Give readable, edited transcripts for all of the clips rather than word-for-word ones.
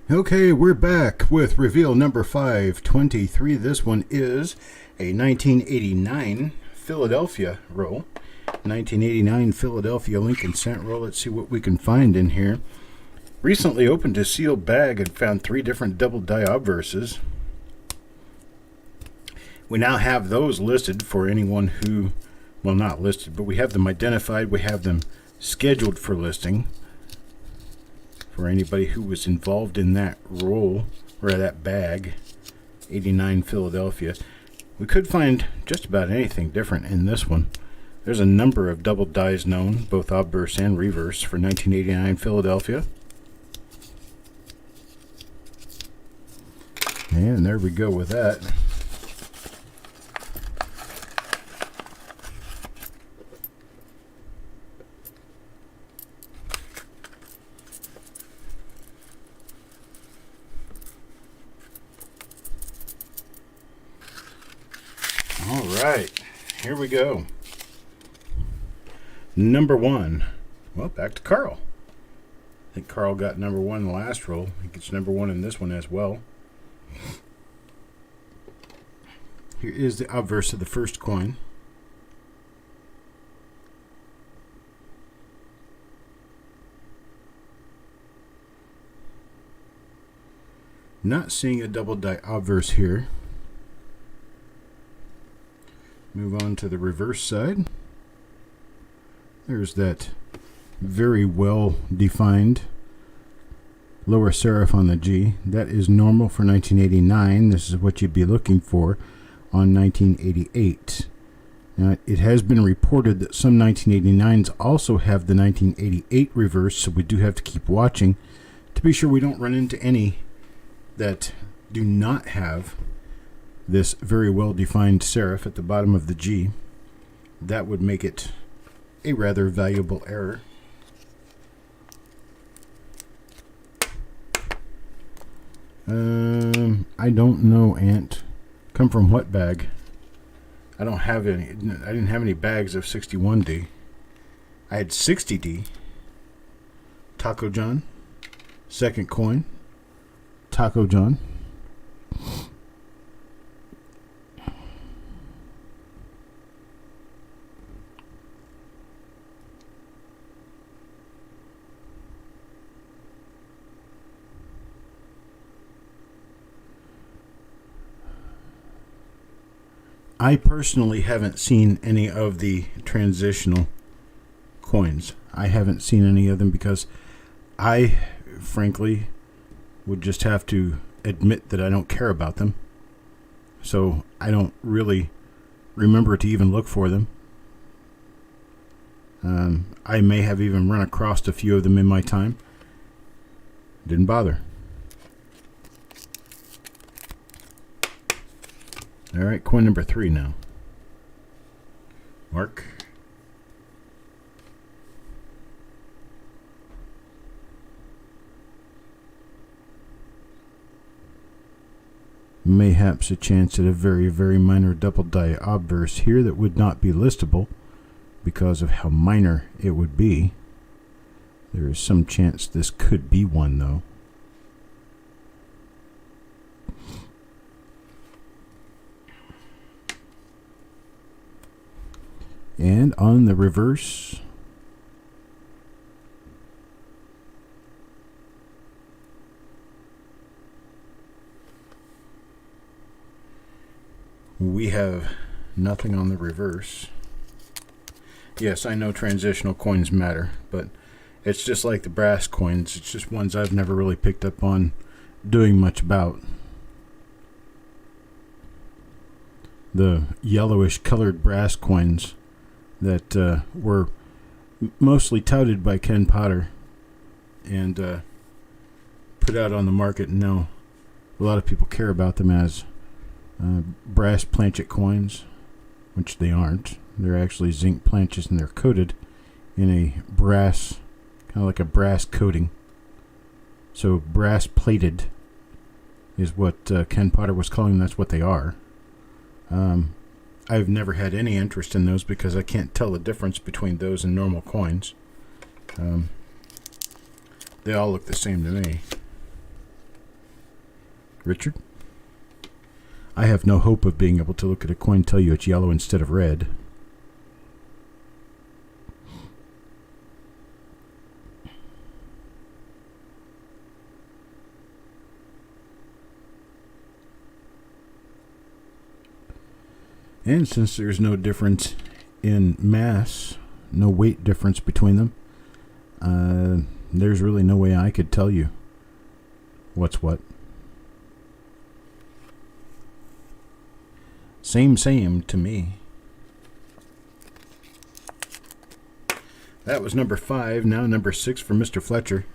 Okay, we're back with reveal number 523. This one is a 1989 Philadelphia roll. 1989 Philadelphia Lincoln Cent roll. Let's see what we can find in here. Recently opened a sealed bag and found 3 different double die obverses. We now have those listed for anyone who, well, not listed, but we have them identified. We have them scheduled for listing for anybody who was involved in that roll or that bag. 89 Philadelphia. We could find just about anything different in this one. There's a number of double dies known, both obverse and reverse, for 1989 Philadelphia. And there we go with that. All right, here we go. Number 1. Well, back to Carl. I think Carl got number 1 in the last roll. He gets number 1 in this one as well. Here is the obverse of the first coin. Not seeing a double die obverse here. Move on to the reverse side. There's that very well defined lower serif on the G. That is normal for 1989. This is what you'd be looking for on 1988. Now, it has been reported that some 1989s also have the 1988 reverse, so we do have to keep watching to be sure we don't run into any that do not have this very well defined serif at the bottom of the G. That would make it a rather valuable error. I don't know, Ant. Come from what bag? I don't have any. I didn't have any bags of 61D. I had 60D. Taco John. Second coin. Taco John. I personally haven't seen any of the transitional coins. I haven't seen any of them because I, frankly, would just have to admit that I don't care about them. So I don't really remember to even look for them. I may have even run across a few of them in my time. Didn't bother. All right, coin number 3 now. Mark. Mayhaps a chance at a very, very minor double die obverse here that would not be listable because of how minor it would be. There is some chance this could be one, though. And on the reverse, we have nothing on the reverse. Yes, I know transitional coins matter, but it's just like the brass coins. It's just ones I've never really picked up on doing much about. The yellowish colored brass coins that were mostly touted by Ken Potter and put out on the market, and now a lot of people care about them as brass planchet coins, which they aren't. They're actually zinc planchets, and they're coated in a brass, kind of like a brass coating. So brass plated is what Ken Potter was calling them. That's what they are. I've never had any interest in those because I can't tell the difference between those and normal coins. They all look the same to me. Richard? I have no hope of being able to look at a coin and tell you it's yellow instead of red. And since there's no difference in mass, no weight difference between them, there's really no way I could tell you what's what. Same to me. That was number 5. Now number 6 for Mr. Fletcher.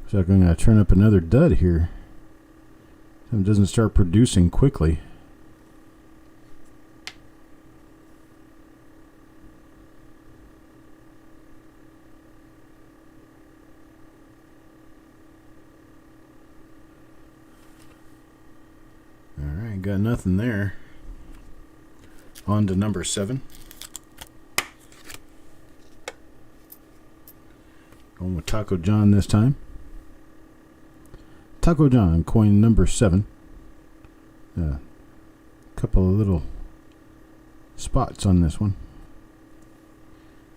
So I'm going to turn up another dud here. It doesn't start producing quickly. Alright, got nothing there. On to number 7. Going with Taco John this time. Taco John, coin number 7. Couple of little spots on this one.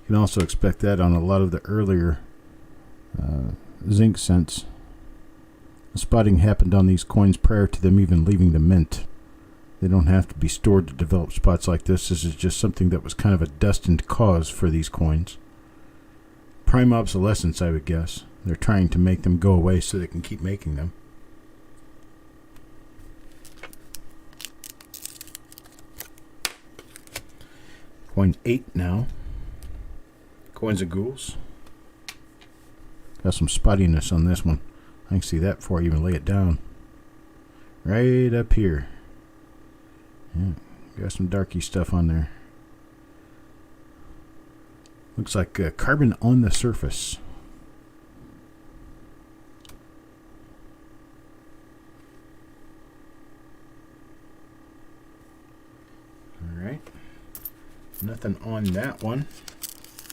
You can also expect that on a lot of the earlier zinc cents. The spotting happened on these coins prior to them even leaving the mint. They don't have to be stored to develop spots like this. This is just something that was kind of a destined cause for these coins. Prime obsolescence, I would guess. They're trying to make them go away so they can keep making them. Coin 8 now. Coins and ghouls. Got some spottiness on this one. I can see that before I even lay it down. Right up here. Yeah, got some darky stuff on there. Looks like carbon on the surface. Alright. Nothing on that one.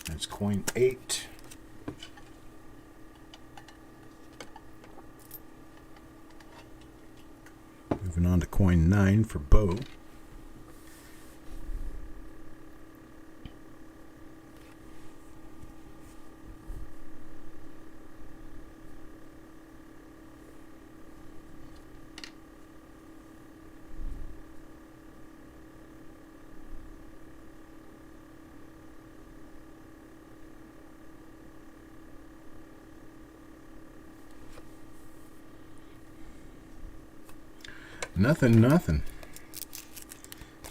That's coin 8. Moving on to coin 9 for Bo. Nothing.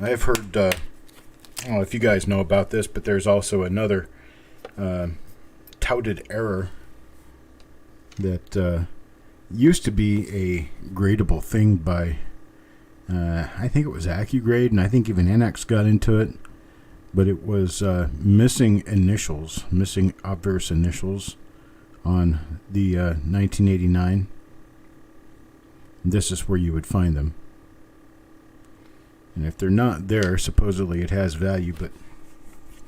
I've heard, I don't know if you guys know about this, but there's also another touted error that used to be a gradable thing by, I think it was AccuGrade, and I think even NX got into it, but it was missing initials, missing obverse initials on the 1989. This is where you would find them. And if they're not there, supposedly it has value, but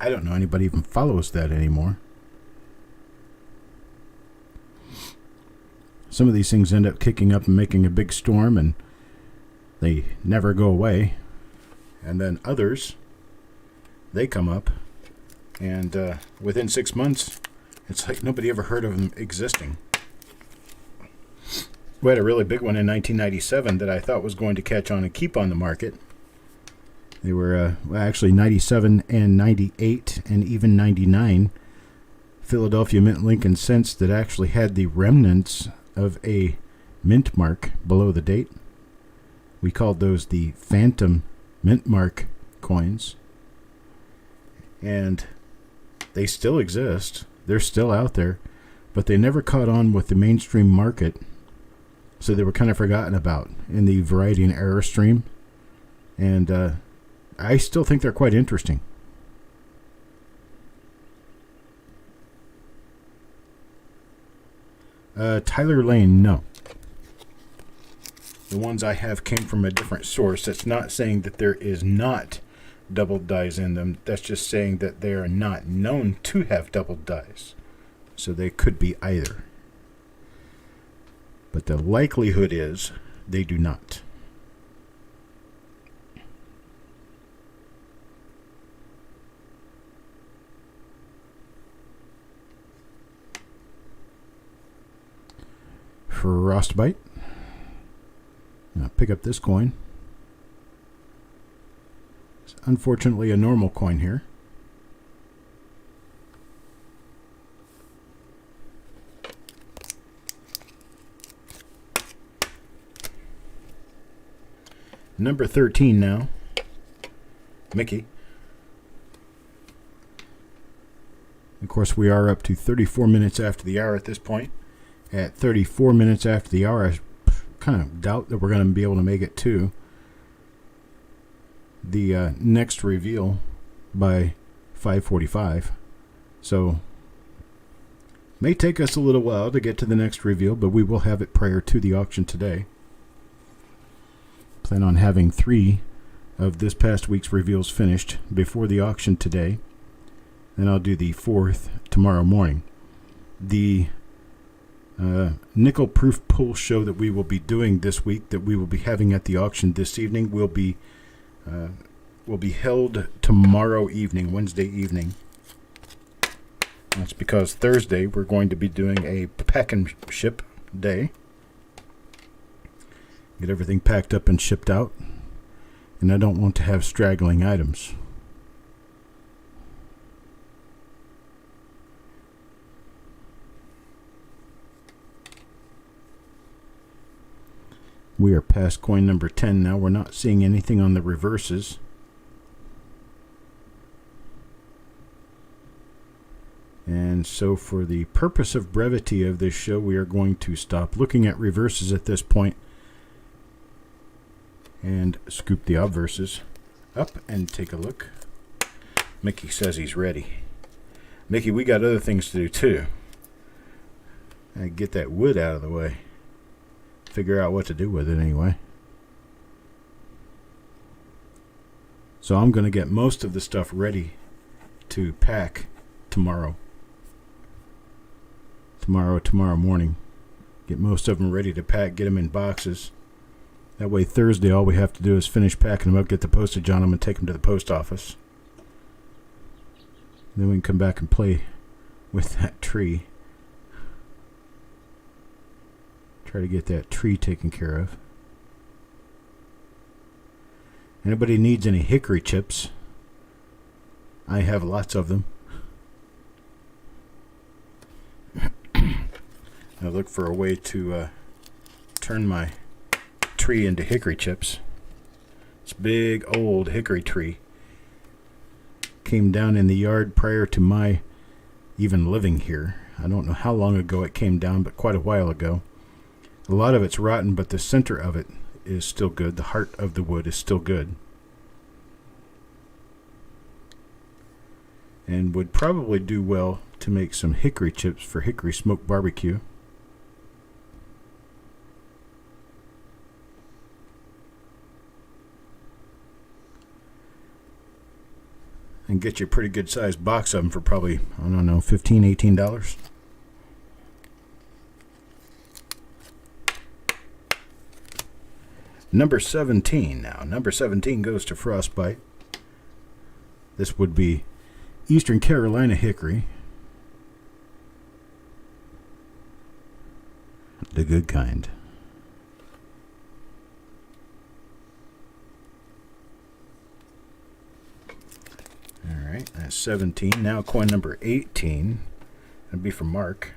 I don't know anybody even follows that anymore. Some of these things end up kicking up and making a big storm, and they never go away. And then others, they come up, and within 6 months, it's like nobody ever heard of them existing. We had a really big one in 1997 that I thought was going to catch on and keep on the market. They were actually 97 and 98 and even 99 Philadelphia Mint Lincoln cents that actually had the remnants of a mint mark below the date. We called those the phantom mint mark coins. And they still exist. They're still out there. But they never caught on with the mainstream market. So they were kind of forgotten about in the variety and error stream. And I still think they're quite interesting. Tyler Lane, no. The ones I have came from a different source. That's not saying that there is not double dies in them. That's just saying that they are not known to have double dies. So they could be either. But the likelihood is they do not. Frostbite. Now pick up this coin. It's unfortunately a normal coin here. Number 13 now. Mickey. Of course, we are up to 34 minutes after the hour at this point. At 34 minutes after the hour, I kind of doubt that we're going to be able to make it to the next reveal by 5:45. So, may take us a little while to get to the next reveal, but we will have it prior to the auction today. Plan on having 3 of this past week's reveals finished before the auction today. Then I'll do the 4th tomorrow morning. The nickel proof pull show that we will be doing this week, that we will be having at the auction this evening, will be held tomorrow evening, Wednesday evening. That's because Thursday we're going to be doing a pack and ship day. Get everything packed up and shipped out. And I don't want to have straggling items. We are past coin number 10 now. We're not seeing anything on the reverses. And so for the purpose of brevity of this show, we are going to stop looking at reverses at this point and scoop the obverses up and take a look. Mickey says he's ready. Mickey, we got other things to do too. Get that wood out of the way. Figure out what to do with it anyway. So I'm going to get most of the stuff ready to pack tomorrow. Tomorrow morning. Get most of them ready to pack, get them in boxes. That way Thursday all we have to do is finish packing them up, get the postage on them, and take them to the post office. Then we can come back and play with that tree. Try to get that tree taken care of. Anybody needs any hickory chips? I have lots of them. I look for a way to turn my tree into hickory chips. It's a big old hickory tree. Came down in the yard prior to my even living here. I don't know how long ago it came down, but quite a while ago. A lot of it's rotten, but the center of it is still good. The heart of the wood is still good. And would probably do well to make some hickory chips for hickory smoked barbecue. And get you a pretty good sized box of them for probably, I don't know, $15, $18. Number 17 now. Number 17 goes to Frostbite. This would be Eastern Carolina hickory. The good kind. Alright, that's 17. Now coin number 18. That'd be from Mark.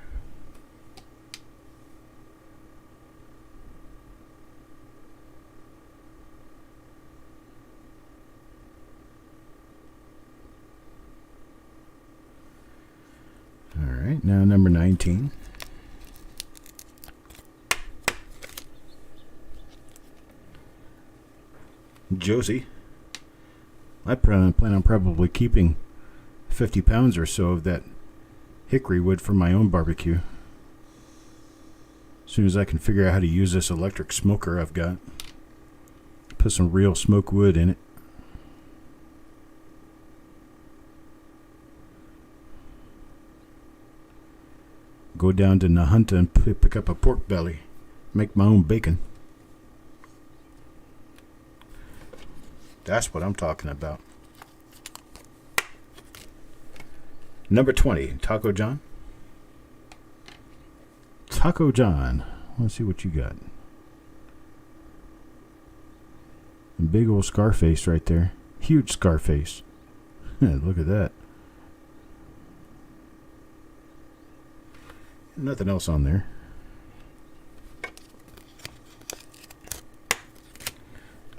Alright, now number 19. Josie. I plan on probably keeping 50 pounds or so of that hickory wood for my own barbecue. As soon as I can figure out how to use this electric smoker I've got. Put some real smoke wood in it. Go down to Nahunta and pick up a pork belly. Make my own bacon. That's what I'm talking about. Number 20, Taco John. Taco John. Let's see what you got. A big old Scarface right there. Huge Scarface. Look at that. Nothing else on there.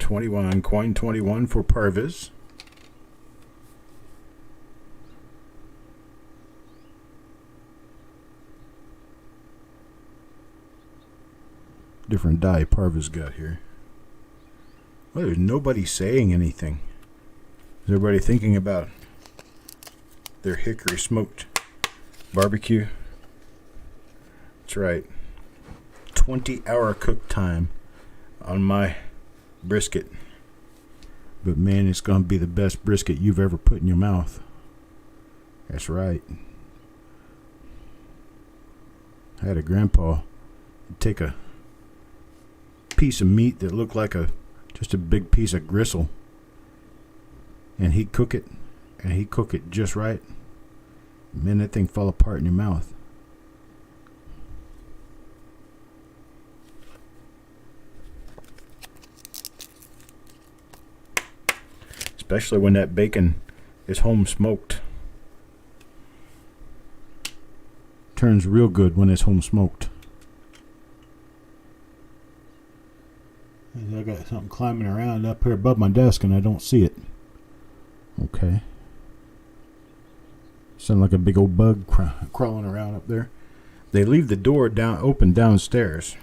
Coin 21 for Parvis. Different die Parvis got here. Well, there's nobody saying anything. Is everybody thinking about their hickory smoked barbecue? That's right. 20-hour cook time on my brisket. But man, it's going to be the best brisket you've ever put in your mouth. That's right. I had a grandpa take a piece of meat that looked like just a big piece of gristle, and he'd cook it, and he'd cook it just right. Man, that thing fell apart in your mouth. Especially when that bacon is home smoked. Turns real good when it's home smoked. I got something climbing around up here above my desk and I don't see it. Okay. Sound like a big old bug crawling around up there. They leave the door open downstairs.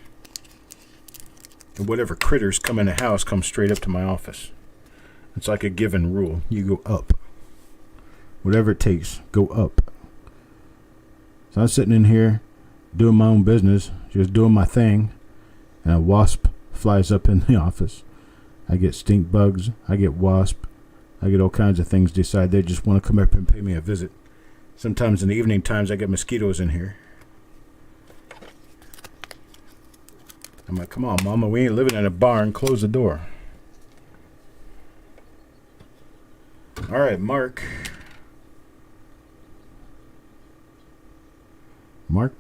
And whatever critters come in the house come straight up to my office. It's like a given rule. You go up. Whatever it takes, go up. So I'm sitting in here doing my own business, just doing my thing, and a wasp flies up in the office. I get stink bugs, I get wasp, I get all kinds of things decide they just want to come up and pay me a visit. Sometimes in the evening times I get mosquitoes in here. I'm like, come on, Mama, we ain't living in a barn, close the door. All right, Mark. Mark.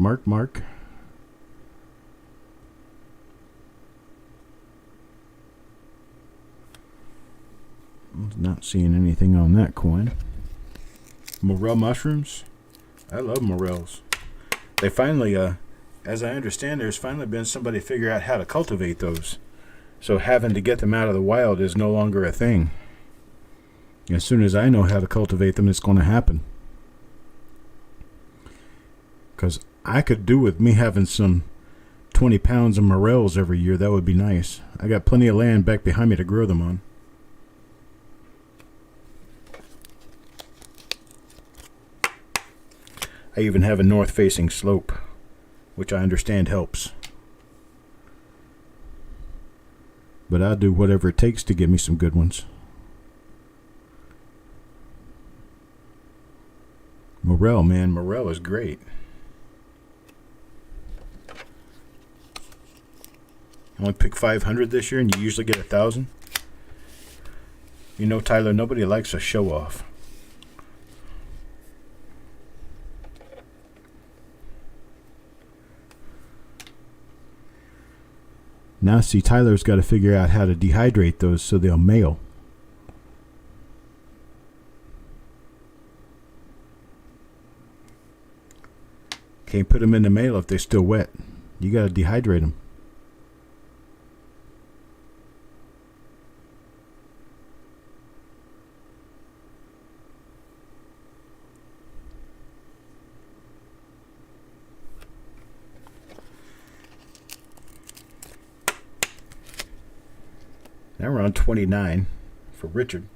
Not seeing anything on that coin. Morel mushrooms. I love morels. They finally, as I understand, there's finally been somebody figure out how to cultivate those. So having to get them out of the wild is no longer a thing. As soon as I know how to cultivate them, it's going to happen. Because I could do with me having some 20 pounds of morels every year. That would be nice. I got plenty of land back behind me to grow them on. I even have a north-facing slope, which I understand helps. But I'll do whatever it takes to get me some good ones. Morel, man. Morel is great. I only pick 500 this year, and you usually get 1,000. You know, Tyler, nobody likes a show-off. Now, see, Tyler's got to figure out how to dehydrate those so they'll mail. Can't put them in the mail if they're still wet. You got to dehydrate them. Now we're on 29 for Richard.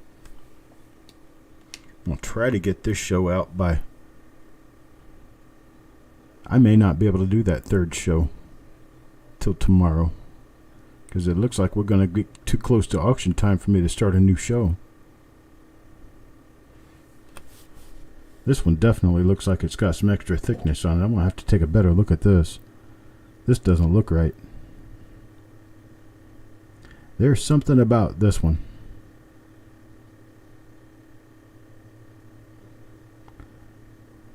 I'll try to get this show out by... I may not be able to do that third show till tomorrow, because it looks like we're going to get too close to auction time for me to start a new show. This one definitely looks like it's got some extra thickness on it. I'm going to have to take a better look at this. This doesn't look right. There's something about this one.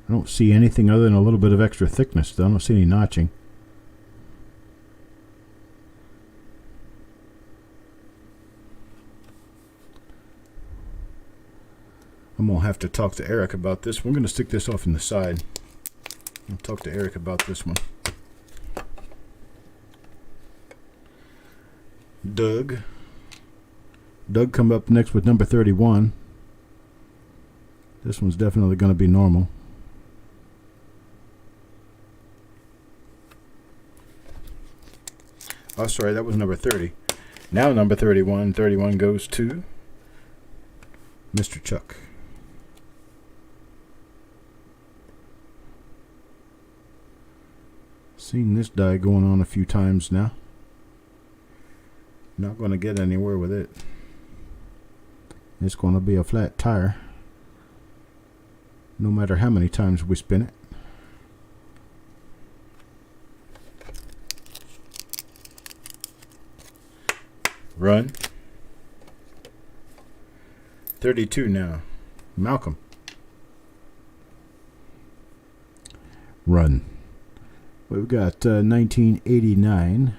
I don't see anything other than a little bit of extra thickness, though. I don't see any notching. I'm going to have to talk to Eric about this. We're going to stick this off in the side. I'll talk to Eric about this one. Doug come up next with number 31. This one's definitely going to be normal. Oh, sorry, that was number 30. Now number 31. 31 goes to Mr. Chuck. Seen this die going on a few times now. Not going to get anywhere with it. It's going to be a flat tire, no matter how many times we spin it. Run. 32 now. Malcolm. Run. We've got 1989.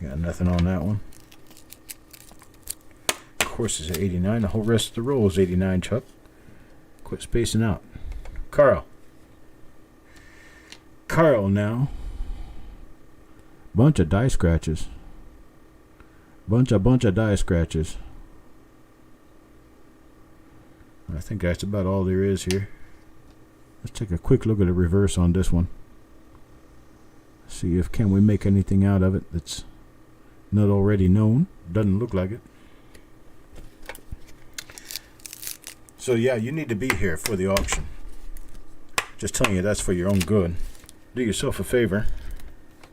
Got nothing on that one. Of course, it's 89. The whole rest of the roll is 89, Chuck. Quit spacing out. Carl now. Bunch of die scratches. Bunch of die scratches. I think that's about all there is here. Let's take a quick look at the reverse on this one. See if can we make anything out of it that's not already known. Doesn't look like it. So yeah, you need to be here for the auction. Just telling you, that's for your own good. Do yourself a favor.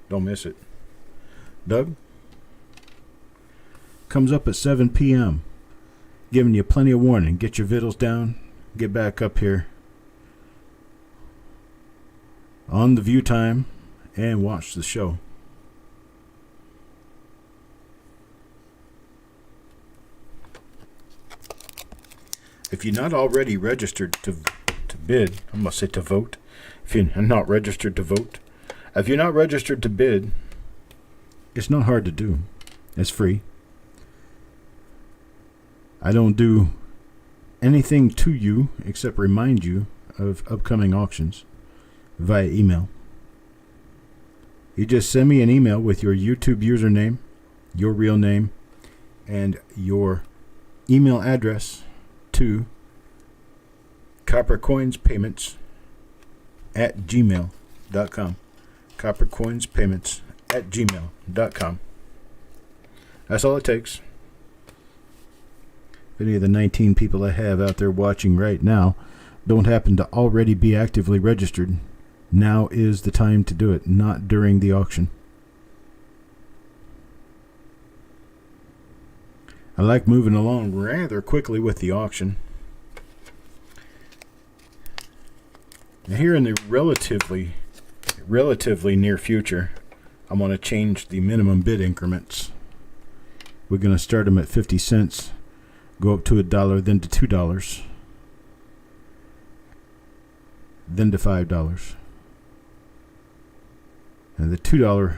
Don't miss it. Doug comes up at 7 p.m. Giving you plenty of warning. Get your vittles down. Get back up here on the view time and watch the show. If you're not already registered to bid, I'm going to say to vote. If you're not registered to vote, if you're not registered to bid, it's not hard to do. It's free. I don't do anything to you except remind you of upcoming auctions via email. You just send me an email with your YouTube username, your real name, and your email address to coppercoinspayments@gmail.com. coppercoinspayments@gmail.com. That's all it takes. If any of the 19 people I have out there watching right now don't happen to already be actively registered, now is the time to do it, not during the auction. I like moving along rather quickly with the auction. Now here in the relatively near future, I'm going to change the minimum bid increments. We're going to start them at 50 cents, go up to $1, then to $2, then to $5. And the $2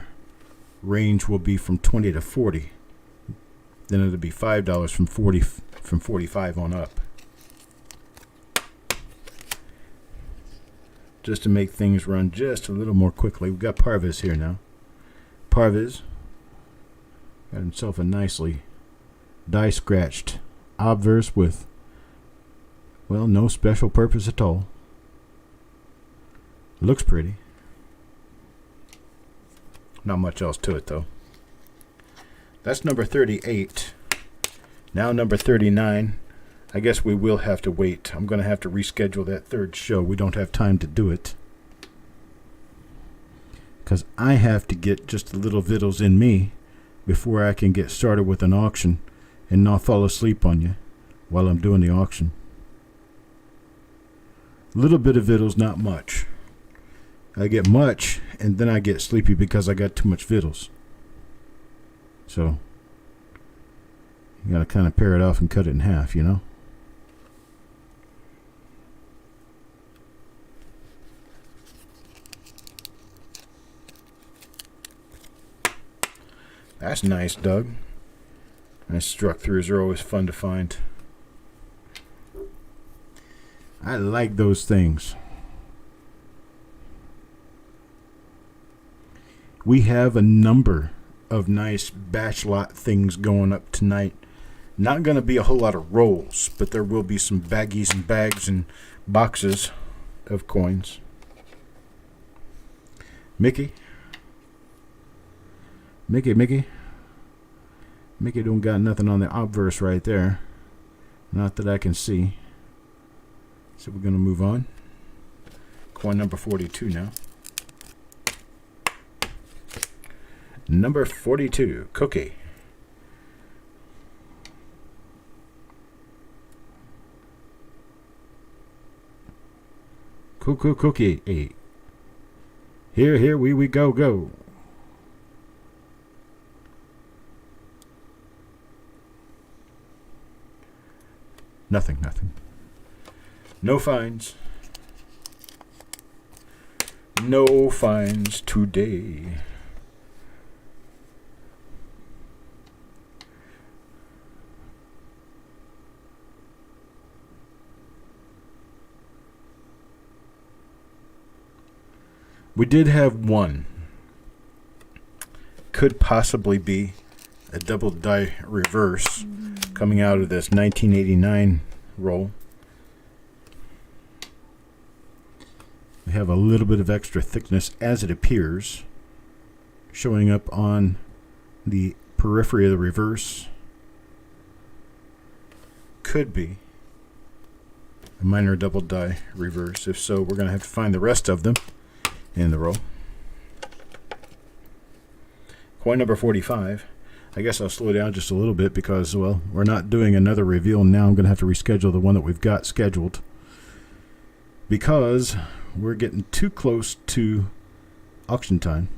range will be from 20 to 40. Then it'll be $5 from 45 on up. Just to make things run just a little more quickly. We've got Parviz here now. Parviz got himself a nicely die scratched obverse with, well, no special purpose at all. Looks pretty. Not much else to it though. That's number 38. Now number 39. I guess we will have to wait. I'm going to have to reschedule that third show. We don't have time to do it, because I have to get just the little vittles in me before I can get started with an auction and not fall asleep on you while I'm doing the auction. A little bit of vittles, not much. I get much, and then I get sleepy because I got too much vittles. So, you gotta kind of pare it off and cut it in half, you know? That's nice, Doug. Nice struck throughs are always fun to find. I like those things. We have a number of nice batch lot things going up tonight. Not going to be a whole lot of rolls, but there will be some baggies and bags and boxes of coins. Mickey don't got nothing on the obverse right there. Not that I can see. So we're going to move on. Coin number 42 now. Number 42, Cookie. Cookie. Hey. Here we go. Nothing. No fines. No fines today. We did have one. Could possibly be a double die reverse coming out of this 1989 roll. We have a little bit of extra thickness as it appears, showing up on the periphery of the reverse. Could be a minor double die reverse. If so, we're going to have to find the rest of them in the roll. Coin number 45. I guess I'll slow down just a little bit because, well, we're not doing another reveal now. I'm going to have to reschedule the one that we've got scheduled because we're getting too close to auction time.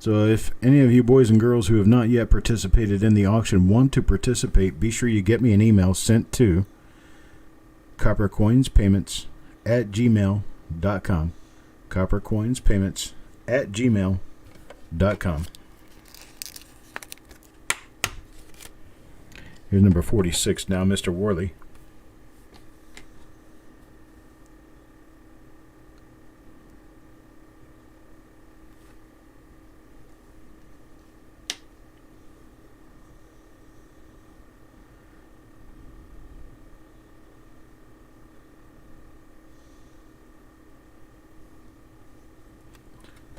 So if any of you boys and girls who have not yet participated in the auction want to participate, be sure you get me an email sent to coppercoinspayments@gmail.com. coppercoinspayments@gmail.com. Here's number 46 now, Mr. Worley.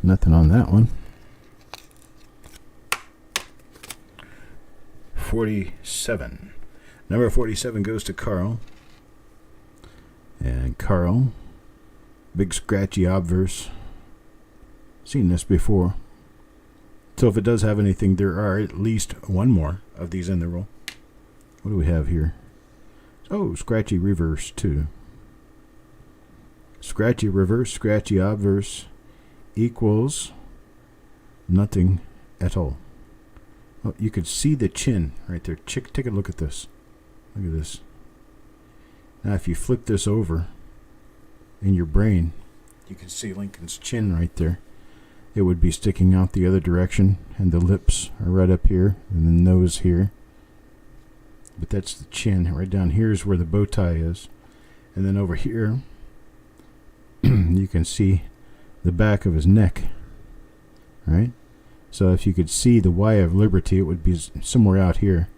Nothing on that one. 47. Number 47 goes to Carl. And Carl, big scratchy obverse. Seen this before. So if it does have anything, there are at least one more of these in the roll. What do we have here? Oh, scratchy reverse too. Scratchy reverse, scratchy obverse equals nothing at all. Oh, you could see the chin right there. Take a look at this. Look at this. Now if you flip this over in your brain, you can see Lincoln's chin right there. It would be sticking out the other direction, and the lips are right up here, and the nose here. But that's the chin. Right down here is where the bow tie is. And then over here, you can see the back of his neck, right? So if you could see the Y of Liberty, it would be somewhere out here.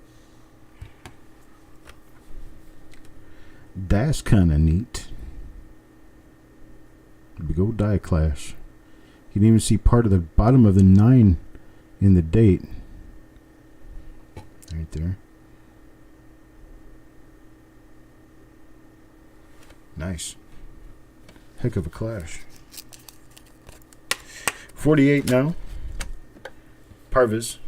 That's kind of neat. Big old die clash. You can even see part of the bottom of the 9 in the date. Right there. Nice. Heck of a clash. 48 now. Parvis.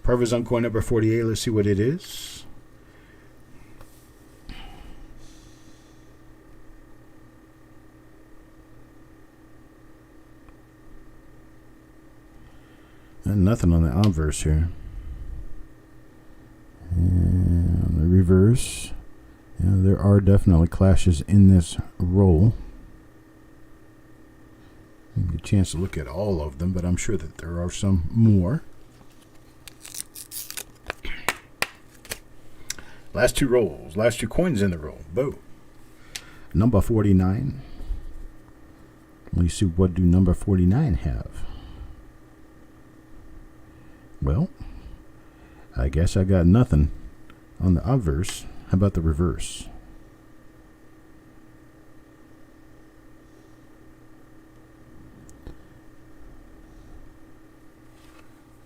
Parvis on coin number 48. Let's see what it is. And nothing on the obverse here. And on the reverse. Yeah, there are definitely clashes in this roll. Get a chance to look at all of them, but I'm sure that there are some more. Last two rolls. Last two coins in the roll. Boom. Number 49. Let's see, what do number 49 have? Well, I guess I got nothing on the obverse. How about the reverse?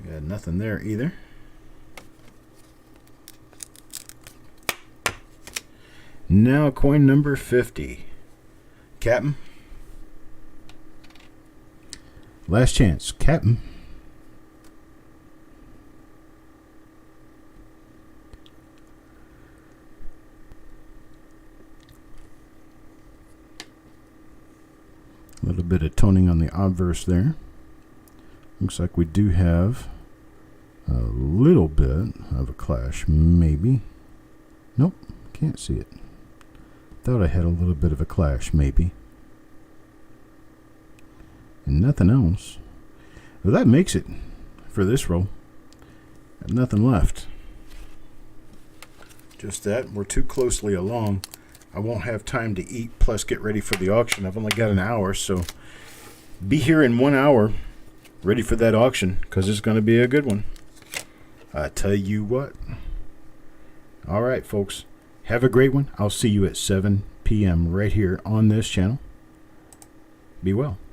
Got nothing there either. Now coin number 50. Captain. Last chance. Captain. A little bit of toning on the obverse there. Looks like we do have a little bit of a clash, maybe. Nope, can't see it. Thought I had a little bit of a clash, maybe. And nothing else. Well, that makes it for this roll. Got nothing left. Just that, we're too closely along. I won't have time to eat plus get ready for the auction. I've only got an hour, so be here in 1 hour ready for that auction because it's going to be a good one. I tell you what. All right, folks. Have a great one. I'll see you at 7 p.m. right here on this channel. Be well.